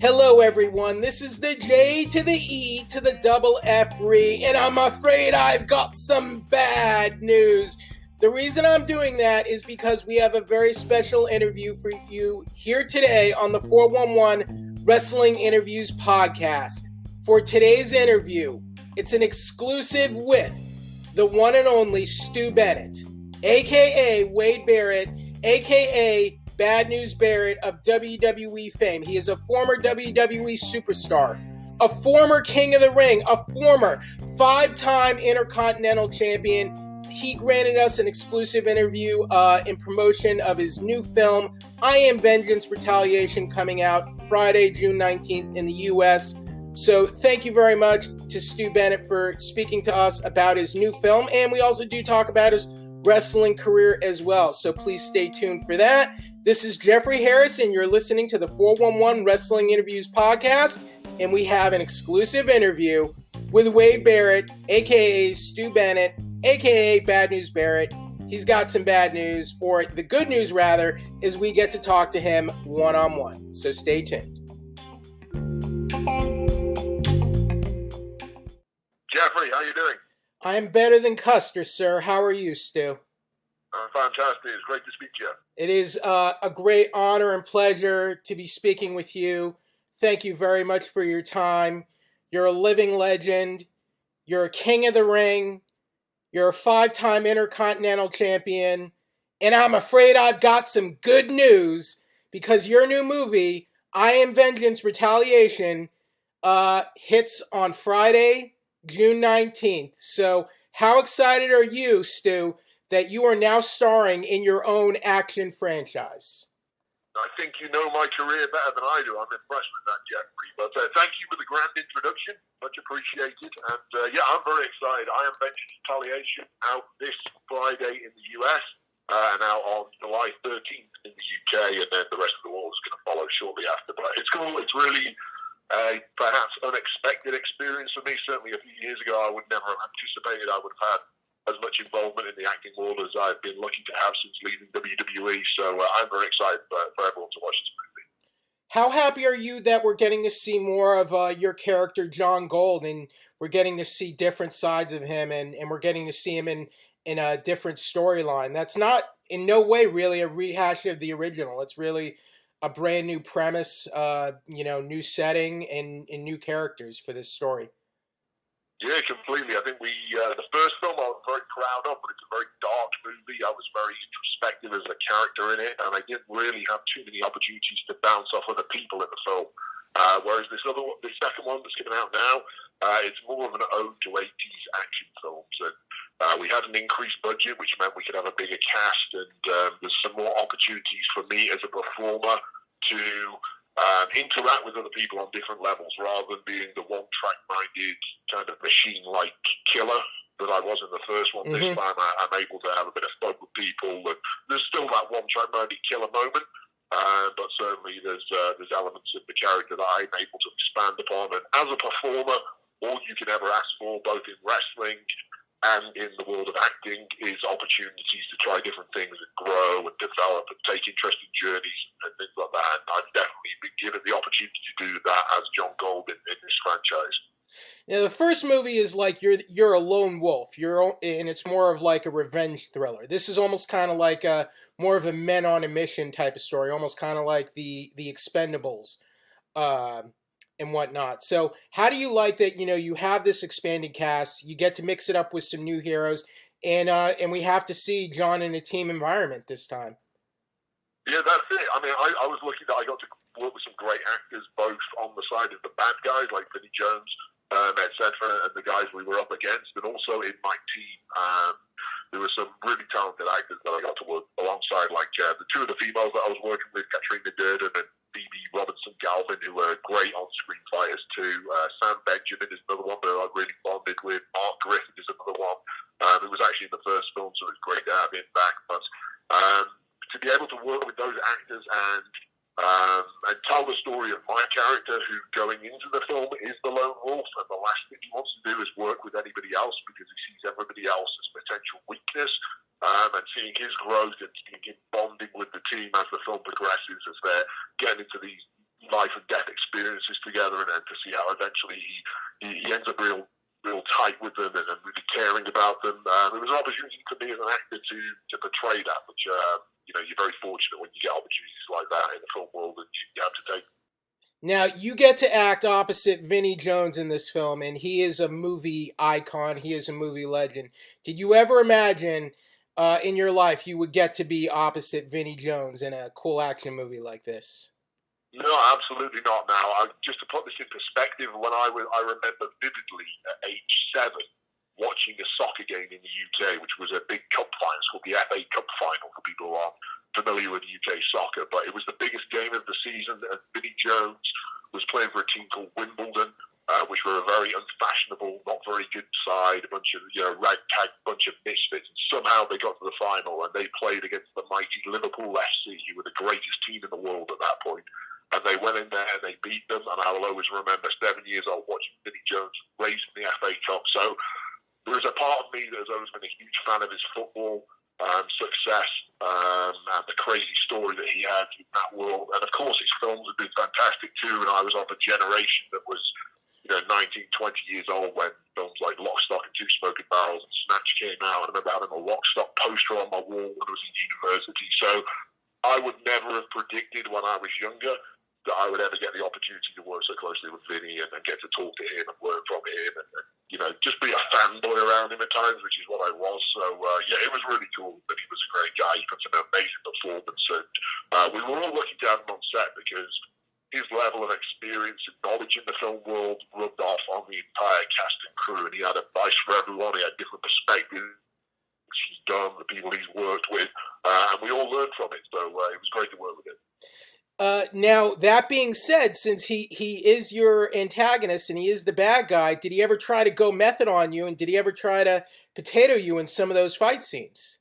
Hello everyone, this is the J to the E to the double F-ree, and I'm afraid I've got some bad news. The reason I'm doing that is because we have a very special interview for you here today on the 411 Wrestling Interviews podcast. For today's interview, it's an exclusive with the one and only Stu Bennett, aka Wade Barrett, aka Bad News Barrett of WWE fame. He is a former WWE superstar, a former King of the Ring, a former 5-time Intercontinental Champion. He granted us an exclusive interview in promotion of his new film, I Am Vengeance, Retaliation, coming out Friday, June 19th in the U.S. So thank you very much to Stu Bennett for speaking to us about his new film, and we also do talk about his wrestling career as well. So please stay tuned for that. This is Jeffrey Harris, and you're listening to the 411 Wrestling Interviews podcast, and we have an exclusive interview with Wade Barrett, a.k.a. Stu Bennett, a.k.a. Bad News Barrett. He's got some bad news, or the good news, rather, is we get to talk to him one-on-one. So stay tuned. Jeffrey, how you doing? I'm better than Custer, sir. How are you, Stu? Fantastic. It's great to speak to you. It is a great honor and pleasure to be speaking with you. Thank you very much for your time. You're a living legend. You're a king of the ring. You're a 5-time Intercontinental Champion. And I'm afraid I've got some good news because your new movie, I Am Vengeance, Retaliation, hits on Friday, June 19th. So how excited are you, Stu, that you are now starring in your own action franchise? I think you know my career better than I do. I'm impressed with that, Jeffrey. But thank you for the grand introduction. Much appreciated. And I'm very excited. I Am Vengeance, Retaliation out this Friday in the US and out on July 13th in the UK, and then the rest of the world is going to follow shortly after. But it's cool. It's really perhaps unexpected experience for me. Certainly a few years ago, I would never have anticipated I would have had as much involvement in the acting world as I've been lucky to have since leaving WWE. So I'm very excited for everyone to watch this movie. How happy are you that we're getting to see more of your character, John Gold, and we're getting to see different sides of him, and we're getting to see him in a different storyline? That's not in no way really a rehash of the original. It's really a brand new premise, new setting and new characters for this story. Yeah, completely. I think the first film I was very proud of, but it's a very dark movie. I was very introspective as a character in it, and I didn't really have too many opportunities to bounce off other people in the film. Whereas the second one that's coming out now, it's more of an ode to 80s action films. And we had an increased budget, which meant we could have a bigger cast, and there's some more opportunities for me as a performer to interact with other people on different levels rather than being the one-track-minded kind of machine-like killer that I was in the first one. Mm-hmm. This time I'm able to have a bit of fun with people, and there's still that one-track-minded killer moment, but certainly there's elements of the character that I'm able to expand upon. And as a performer, all you can ever ask for, both in wrestling and in the world of acting, is opportunities to try different things and grow and develop and take interesting journeys and things like that. And I've definitely been given the opportunity to do that as John Gold in this franchise. Now, the first movie is like you're a lone wolf. And it's more of like a revenge thriller. This is almost kind of like more of a men on a mission type of story, almost kind of like the Expendables. And whatnot. So how do you like that, you have this expanded cast, you get to mix it up with some new heroes, and we have to see John in a team environment this time? Yeah, that's it. I mean, I was lucky that I got to work with some great actors, both on the side of the bad guys like Vinnie Jones, etc., and the guys we were up against, and also in my team. There were some really talented actors that I got to work alongside, like the two of the females that I was working with, Katrina, Durden, and Phoebe, Robinson-Galvin, who were great on-screen fighters too. Sam Benjamin is another one that I really bonded with. Mark Griffin is another one. It was actually in the first film, so it was great to have him back. But to be able to work with those actors and tell the story of my character, who going into the film is the lone wolf, and the last thing he wants to do is work with anybody else because he sees everybody else as potential weakness. and seeing his growth and seeing him bonding with the team as the film progresses, as they're getting into these life and death experiences together, and to see how eventually he ends up real tight with them and really caring about them. It was an opportunity for me as an actor to portray that, which you're very fortunate when you get opportunities like that in the film world, and you have to take. Now, you get to act opposite Vinnie Jones in this film, and he is a movie icon. He is a movie legend. Did you ever imagine in your life you would get to be opposite Vinnie Jones in a cool action movie like this? No, absolutely not. Now, just to put this in perspective, when I remember vividly at age 7 watching a soccer game in the UK, which was a big cup final. It's called the FA Cup final for people who aren't familiar with UK soccer, but it was the biggest game of the season, and Vinnie Jones was playing for a team called Wimbledon, which were a very unfashionable, not very good side, a bunch of ragtag bunch of misfits, and somehow they got to the final, and they played against the mighty Liverpool FC, who were the greatest team in the world at that point. And they went in there and they beat them, and I will always remember 7 years old watching Vinnie Jones raising the FA Cup. So there is a part of me that has always been a huge fan of his football success and the crazy story that he had in that world. And of course, his films have been fantastic too. And I was of a generation that was 19, 20 years old when films like Lock, Stock and Two Smoking Barrels and Snatch came out. I remember having a Lock, Stock poster on my wall when I was in university. So I would never have predicted when I was younger that I would ever get the opportunity to work so closely with Vinnie and get to talk to him and learn from him and just be a fanboy around him at times, which is what I was. So, it was really cool. Vinnie was a great guy. He puts an amazing performance, and we were all lucky to have him on set because his level of experience and knowledge in the film world rubbed off on the entire cast and crew, and he had advice for everyone. He had different perspectives he's done, the people he's worked with, and we all learned from it. So it was great to work with him. Now, that being said, since he is your antagonist and he is the bad guy, did he ever try to go method on you, and did he ever try to potato you in some of those fight scenes?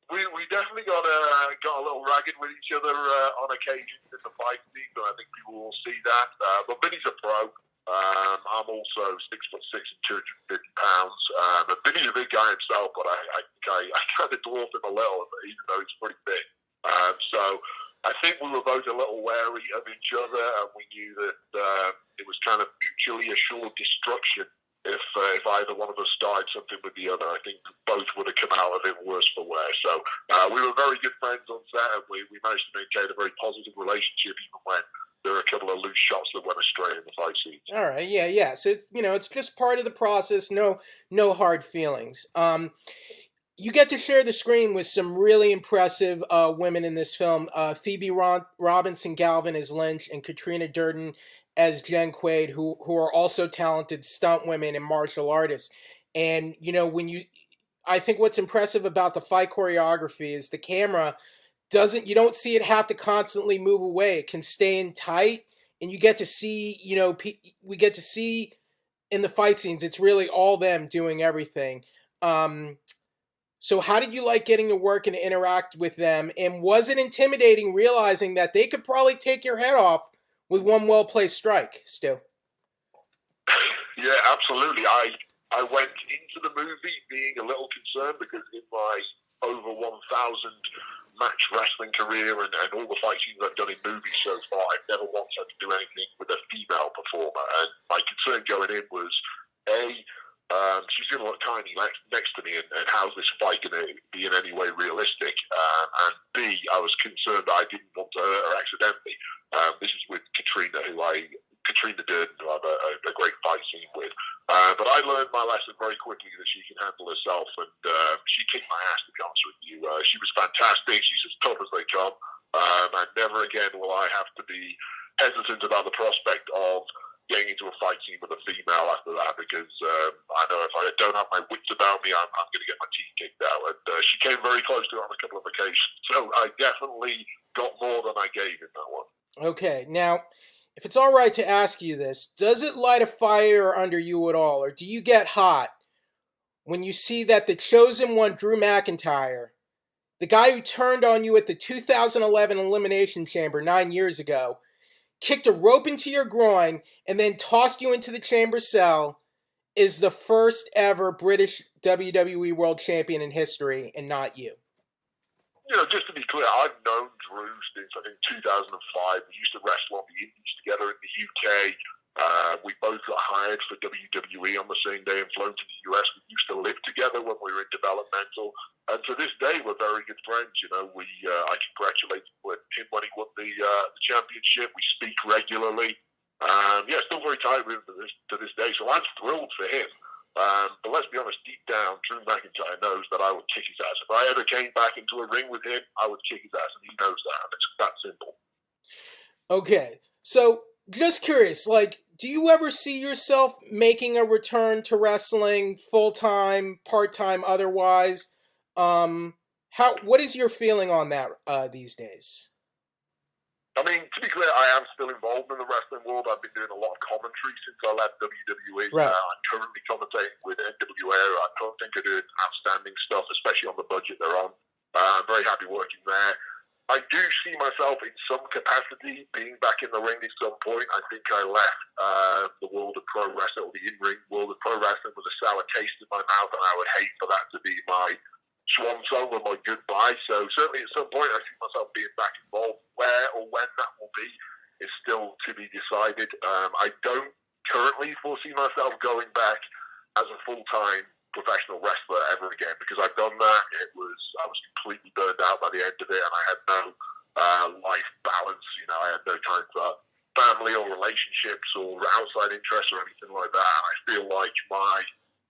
We definitely got a little ragged with each other on occasion in the fight scene, and I think people will see that. But Vinnie's a pro. I'm also 6'6" and 250 pounds. And Vinnie's a big guy himself, but I kind of dwarf him a little, even though he's pretty big. So I think we were both a little wary of each other, and we knew that it was kind of mutually assured destruction if either one of us started something with the other. I think both would have come out of it worse for wear. So we were very good friends on set, and we managed to maintain a very positive relationship even when there were a couple of loose shots that went astray in the fight scenes. All right, yeah. So it's just part of the process. No hard feelings. You get to share the screen with some really impressive women in this film. Phoebe Robinson-Galvin as Lynch and Katrina Durden as Jen Quaid, who are also talented stunt women and martial artists. And, I think what's impressive about the fight choreography is the camera you don't see it have to constantly move away. It can stay in tight, and you get to see, we get to see in the fight scenes, it's really all them doing everything. So how did you like getting to work and interact with them? And was it intimidating realizing that they could probably take your head off with one well-placed strike, Stu? Yeah, absolutely. I went into the movie being a little concerned because in my over 1,000 match wrestling career and all the fight scenes I've done in movies so far, I've never once had to do anything with a female performer. And my concern going in was, she's going to look tiny next to me, and how's this fight going to be in any way realistic? And B, I was concerned that I didn't want to hurt her accidentally. This is with Katrina Durden, who I have a great fight scene with. But I learned my lesson very quickly that she can handle herself, and she kicked my ass, to be honest with you. She was fantastic. She's as tough as they come. And never again will I have to be hesitant about the prospect of getting into a fight scene with a female after that, because I know if I don't have my wits about me, I'm going to get my teeth kicked out. And she came very close to it on a couple of occasions. So I definitely got more than I gave in that one. Okay, now, if it's all right to ask you this, does it light a fire under you at all, or do you get hot when you see that the chosen one, Drew McIntyre, the guy who turned on you at the 2011 Elimination Chamber 9 years ago, kicked a rope into your groin, and then tossed you into the chamber cell is the first ever British WWE World Champion in history, and not you. Just to be clear, I've known Drew since, I think, 2005. We used to wrestle on the Indies together in the UK. We both got hired for WWE on the same day and flown to the US. We used to live together when we were in developmental. And to this day, we're very good friends. I congratulate him when he won the championship. We speak regularly. Still very tight with him to this day. So I'm thrilled for him. But let's be honest, deep down, Drew McIntyre knows that I would kick his ass. If I ever came back into a ring with him, I would kick his ass, and he knows that. And it's that simple. Okay, so just curious, do you ever see yourself making a return to wrestling full-time, part-time, otherwise? What is your feeling on that these days? I mean, to be clear, I am still involved in the wrestling world. I've been doing a lot of commentary since I left WWE. Right. I'm currently commentating with NWA. I think they're doing outstanding stuff, especially on the budget they're on. I'm very happy working there. I do see myself in some capacity being back in the ring at some point. I think I left the world of pro wrestling, or the in-ring world of pro wrestling, with a sour taste in my mouth, and I would hate for that to be my swan song or my goodbye. So certainly at some point I see myself being back involved. Where or when that will be is still to be decided. I don't currently foresee myself going back as a full-time professional wrestler ever again, because I've done that. I was completely burned out by the end of it, and I had no life balance. I had no time for family or relationships or outside interests or anything like that. And I feel like my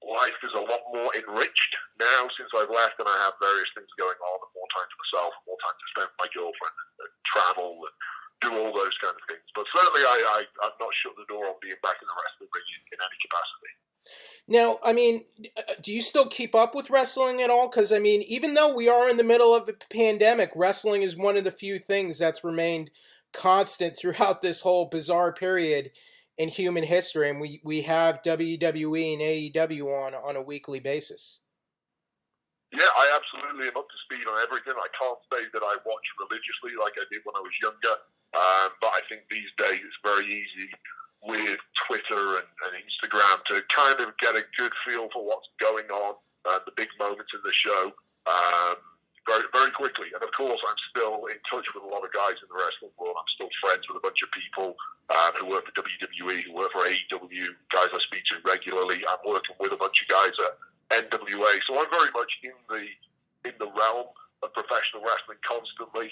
life is a lot more enriched now since I've left, and I have various things going on, and more time to myself, and more time to spend with my girlfriend, and travel, and do all those kind of things. But certainly I've not shut the door on being back in the wrestling ring in any capacity. Now, I mean, do you still keep up with wrestling at all? Because, I mean, even though we are in the middle of a pandemic, wrestling is one of the few things that's remained constant throughout this whole bizarre period in human history, and we have WWE and AEW on a weekly basis. Yeah, I absolutely am up to speed on everything. I can't say that I watch religiously like I did when I was younger, but I think these days it's very easy with Twitter and Instagram to kind of get a good feel for what's going on, the big moments in the show, very, very quickly. And of course, I'm still in touch with a lot of guys in the wrestling world. I'm still friends with a bunch of people who work for WWE, who work for AEW, guys I speak to regularly. I'm working with a bunch of guys at NWA. So I'm very much in the realm of professional wrestling constantly,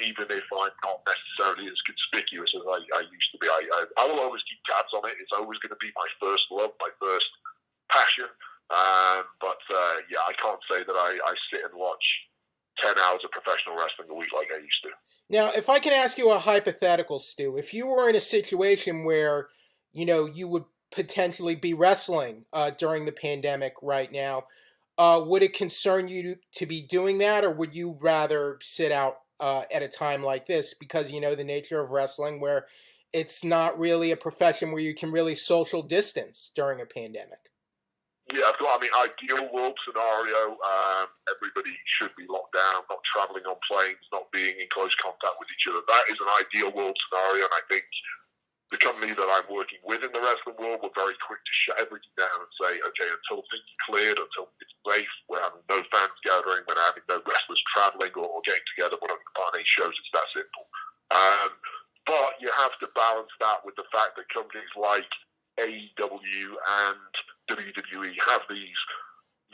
even if I'm not necessarily as conspicuous as I used to be. I will always keep tabs on it. It's always going to be my first love, my first passion. But I can't say that I sit and watch 10 hours of professional wrestling a week like I used to. Now, if I can ask you a hypothetical, Stu, if you were in a situation where, you would potentially be wrestling during the pandemic right now, would it concern you to be doing that, or would you rather sit out at a time like this because the nature of wrestling, where it's not really a profession where you can really social distance during a pandemic? Yeah, ideal world scenario, everybody should be locked down, not traveling on planes, not being in close contact with each other. That is an ideal world scenario, and I think the company that I'm working with in the wrestling world were very quick to shut everything down and say, okay, until things are cleared, until it's safe, we're having no fans gathering, we're having no wrestlers traveling or getting together, we're not going to put on any shows. It's that simple. But you have to balance that with the fact that companies like AEW and WWE have these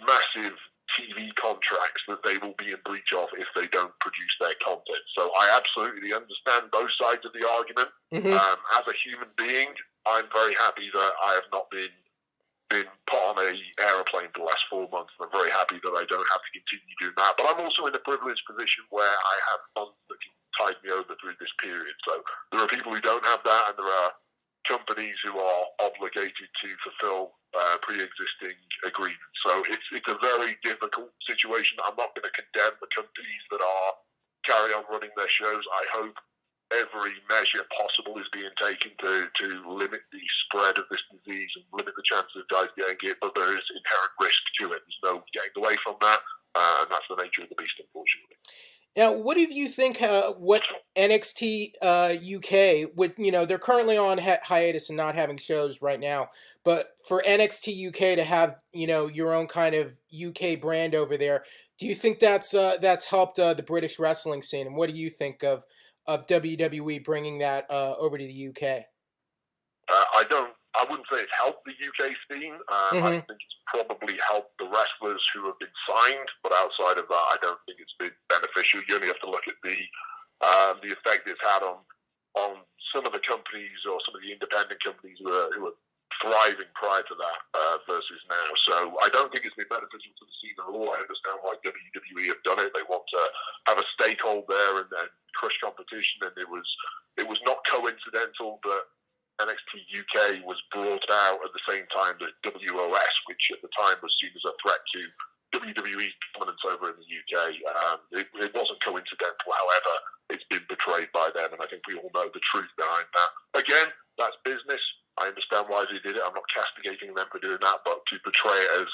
massive TV contracts that they will be in breach of if they don't produce their content. So I absolutely understand both sides of the argument. Mm-hmm. As a human being, I'm very happy that I have not been put on an aeroplane for the last 4 months, and I'm very happy that I don't have to continue doing that. But I'm also in a privileged position where I have funds that can tide me over through this period. So there are people who don't have that, and there are companies who are obligated to fulfill pre-existing agreements. So it's a very difficult situation. I'm not going to condemn the companies that are carry on running their shows. I hope every measure possible is being taken to limit the spread of this disease and limit the chances of guys getting it, but there is inherent risk to it. There's no getting away from that, and that's the nature of the beast, unfortunately. Now, what do you think? What NXT UK would they're currently on hiatus and not having shows right now. But for NXT UK to have your own kind of UK brand over there, do you think that's helped the British wrestling scene? And what do you think of WWE bringing that over to the UK? I wouldn't say it's helped the UK scene. I think it's probably helped the wrestlers who have been signed, but outside of that, I don't think it's been beneficial. You only have to look at the effect it's had on some of the companies or some of the independent companies who are thriving prior to that versus now. So I don't think it's been beneficial to the scene at all. I understand why WWE have done it. They want to have a stakehold there and crush competition, and it was not coincidental that NXT UK was brought out at the same time that WOS, which at the time was seen as a threat to WWE's dominance over in the UK. It wasn't coincidental, however, it's been betrayed by them, and I think we all know the truth behind that. Again, that's business. I understand why they did it. I'm not castigating them for doing that, but to portray it as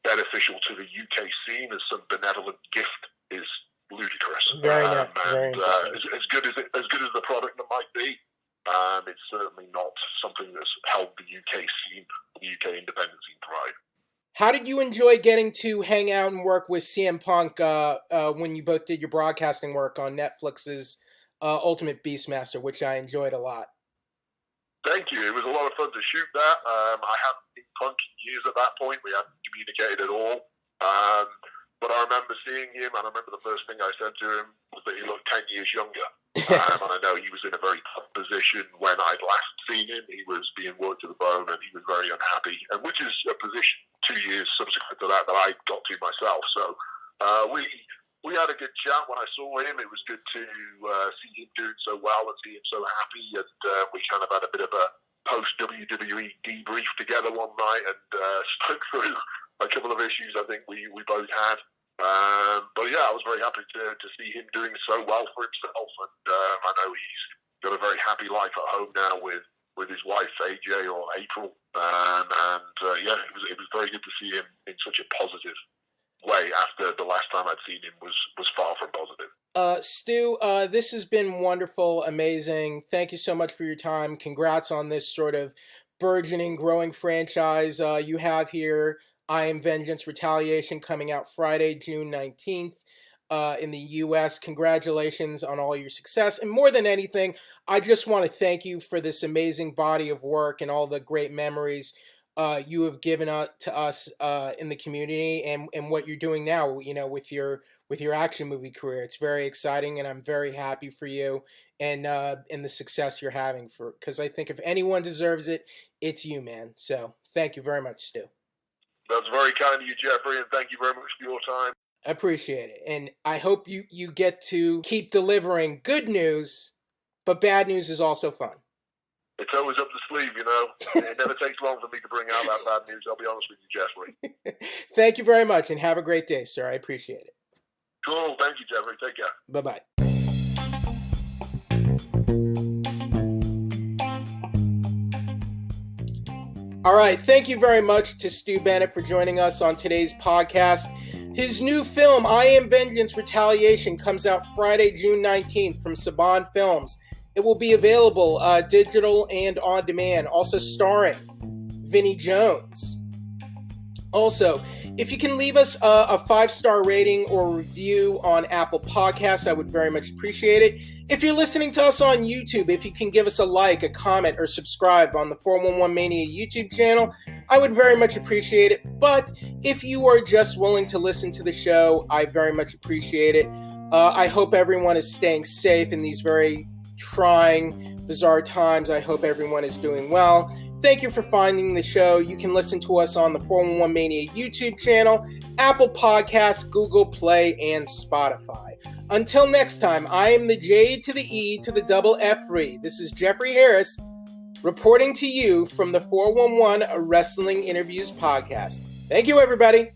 beneficial to the UK scene as some benevolent gift is ludicrous. Very nice. As good as the product that might be, it's certainly not something that's helped the UK scene, the UK independent scene thrive. How did you enjoy getting to hang out and work with CM Punk when you both did your broadcasting work on Netflix's Ultimate Beastmaster, which I enjoyed a lot? Thank you. It was a lot of fun to shoot that. I hadn't seen Punk in years at that point. We hadn't communicated at all. But I remember seeing him, and I remember the first thing I said to him was that he looked 10 years younger. And I know he was in a very tough position when I'd last seen him. He was being worked to the bone, and he was very unhappy, and which is a position 2 years subsequent to that I got to myself. So we had a good chat when I saw him. It was good to see him doing so well and see him so happy, and we kind of had a bit of a post-WWE debrief together one night and spoke through a couple of issues I think we both had. But yeah, I was very happy to see him doing so well for himself, and I know he's got a very happy life at home now with his wife AJ or April, yeah, it was very good to see him in such a positive way after the last time I'd seen him was far from positive. Stu, this has been wonderful, amazing. Thank you so much for your time. Congrats on this sort of burgeoning, growing franchise you have here. I Am Vengeance Retaliation coming out Friday, June 19th in the U.S. Congratulations on all your success. And more than anything, I just want to thank you for this amazing body of work and all the great memories you have given to us in the community and what you're doing now, with your action movie career. It's very exciting, and I'm very happy for you and the success you're having, because I think if anyone deserves it, it's you, man. So thank you very much, Stu. That's very kind of you, Jeffrey, and thank you very much for your time. I appreciate it. And I hope you get to keep delivering good news, but bad news is also fun. It's always up the sleeve, It never takes long for me to bring out that bad news, I'll be honest with you, Jeffrey. Thank you very much, and have a great day, sir. I appreciate it. Cool. Thank you, Jeffrey. Take care. Bye-bye. All right, thank you very much to Stu Bennett for joining us on today's podcast. His new film, I Am Vengeance Retaliation, comes out Friday, June 19th from Saban Films. It will be available digital and on demand, also starring Vinnie Jones. Also, if you can leave us a 5-star rating or review on Apple Podcasts, I would very much appreciate it. If you're listening to us on YouTube, if you can give us a like, a comment, or subscribe on the 411 Mania YouTube channel, I would very much appreciate it. But if you are just willing to listen to the show, I very much appreciate it. I hope everyone is staying safe in these very trying, bizarre times. I hope everyone is doing well. Thank you for finding the show. You can listen to us on the 411 Mania YouTube channel, Apple Podcasts, Google Play, and Spotify. Until next time, I am the J to the E to the double F3. This is Jeffrey Harris reporting to you from the 411 Wrestling Interviews Podcast. Thank you, everybody.